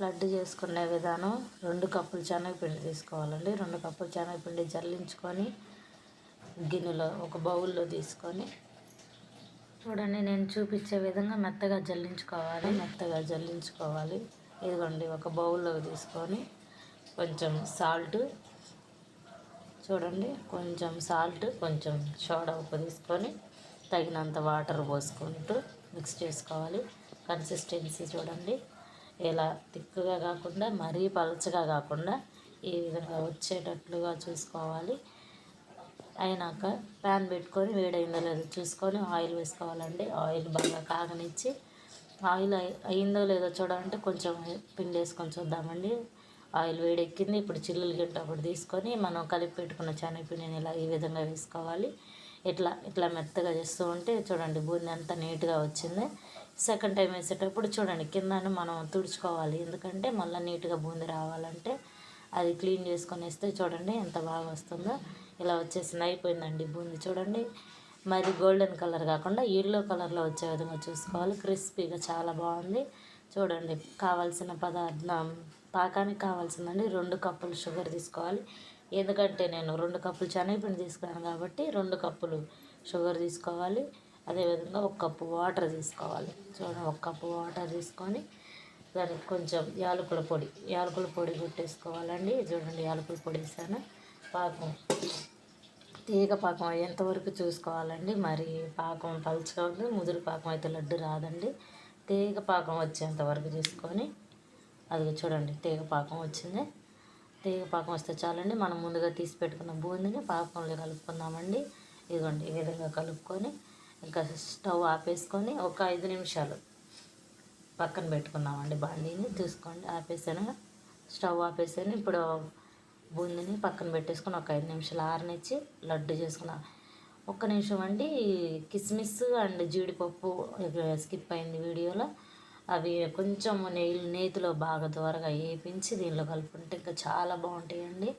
లడ్డు చేసుకునే విధానం 2 కప్పులు శనగపిండి తీసుకోవాలండి. 2 కప్పులు శనగపిండి జల్లించుకొని గిన్నెలో ఒక బౌల్లో తీసుకొని చూడండి, నేను చూపించే విధంగా మెత్తగా జల్లించుకోవాలి. ఇదిగోండి, ఒక బౌల్లో తీసుకొని కొంచెం సాల్ట్, చూడండి కొంచెం సాల్ట్, కొంచెం సోడా ఉప్పు తీసుకొని తగినంత వాటర్ పోసుకుంటూ మిక్స్ చేసుకోవాలి. కన్సిస్టెన్సీ చూడండి, ఇలా తిక్కుగా కాకుండా మరీ పలచగా కాకుండా ఈ విధంగా వచ్చేటట్లుగా చూసుకోవాలి. అయినాక ప్యాన్ పెట్టుకొని వేడైందో లేదో చూసుకొని ఆయిల్ వేసుకోవాలండి. ఆయిల్ బాగా కాగనిచ్చి ఆయిల్ అయిందో లేదో చూడాలంటే కొంచెం పిండి వేసుకొని చూద్దామండి. ఆయిల్ వేడెక్కింది. ఇప్పుడు చిల్లులు గిట్ట ఒకటి తీసుకొని మనం కలిపి పెట్టుకున్న శనగపిండిని ఇలా ఈ విధంగా వేసుకోవాలి. ఇట్లా మెత్తగా చేస్తూ ఉంటే చూడండి బూందీ అంతా నీట్గా వచ్చింది. సెకండ్ టైం వేసేటప్పుడు చూడండి కిందను మనం తుడుచుకోవాలి, ఎందుకంటే మళ్ళీ నీట్గా బూందీ రావాలంటే అది క్లీన్ చేసుకొని వేస్తే చూడండి ఎంత బాగా వస్తుందో. ఇలా వచ్చేసింది, అయిపోయిందండి బూందీ. చూడండి, మరి గోల్డెన్ కలర్ కాకుండా ఎల్లో కలర్లో వచ్చే విధంగా చూసుకోవాలి. క్రిస్పీగా చాలా బాగుంది. చూడండి, కావాల్సిన పదార్థం పాకానికి కావాల్సిందండి 2 కప్పులు షుగర్ తీసుకోవాలి. ఎందుకంటే నేను 2 కప్పులు శనగపిండి తీసుకున్నాను కాబట్టి 2 కప్పులు షుగర్ తీసుకోవాలి. అదేవిధంగా 1 కప్పు వాటర్ తీసుకోవాలి. చూడండి, 1 కప్పు వాటర్ తీసుకొని దానికి కొంచెం యాలకుల పొడి కొట్టేసుకోవాలండి. చూడండి, యాలకుల పొడి వేసాను. పాకం తీగ పాకం అయ్యేంతవరకు చూసుకోవాలండి. మరి పాకం పలుచగా ఉంది, ముదురు పాకం అయితే లడ్డు రాదండి. తీగ పాకం వచ్చేంత వరకు చూసుకొని, అది చూడండి తీగ పాకం వచ్చింది. తీగ పాకం వస్తే చాలండి. మనం ముందుగా తీసి పెట్టుకున్న బూందీని పాకంలో కలుపుకుందామండి. ఇదిగోండి, ఈ విధంగా కలుపుకొని ఇంకా స్టవ్ ఆపేసుకొని ఒక 5 నిమిషాలు పక్కన పెట్టుకుందామండి. బాండీని చూసుకోండి, ఆపేసాను, స్టవ్ ఆపేసాను. ఇప్పుడు బూందీని పక్కన పెట్టేసుకొని ఒక 5 నిమిషాలు ఆరనిచ్చి లడ్డు చేసుకున్నాను. 1 నిమిషం అండి, కిస్మిస్ అండ్ జీడిపప్పు స్కిప్ అయింది వీడియోలో. అవి కొంచెం నేతిలో బాగా త్వరగా వేయించి దీనిలో కలుపుకుంటే ఇంకా చాలా బాగుంటాయండి.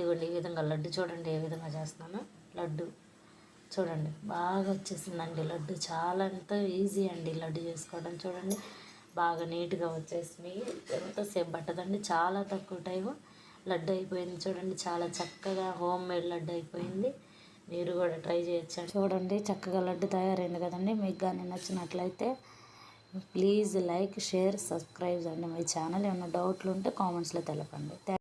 ఇవ్వండి, ఈ విధంగా లడ్డు చూడండి ఏ విధంగా చేస్తున్నాను. లడ్డు చూడండి బాగా వచ్చేసిందండి. లడ్డు చాలా ఎంతో ఈజీ అండి లడ్డు చేసుకోవడం. చూడండి బాగా నీట్గా వచ్చేసినాయి. ఎంతసేపు పట్టదండి, చాలా తక్కువ టైం లడ్డు అయిపోయింది. చూడండి, చాలా చక్కగా హోమ్ మేడ్ లడ్డు అయిపోయింది. మీరు కూడా ట్రై చేయొచ్చు. చూడండి చక్కగా లడ్డు తయారైంది కదండి. మీకు కానీ నచ్చినట్లయితే ప్లీజ్ లైక్, షేర్, సబ్స్క్రైబ్ అండి మై ఛానల్. ఏమైనా డౌట్లు ఉంటే కామెంట్స్లో తెలపండి.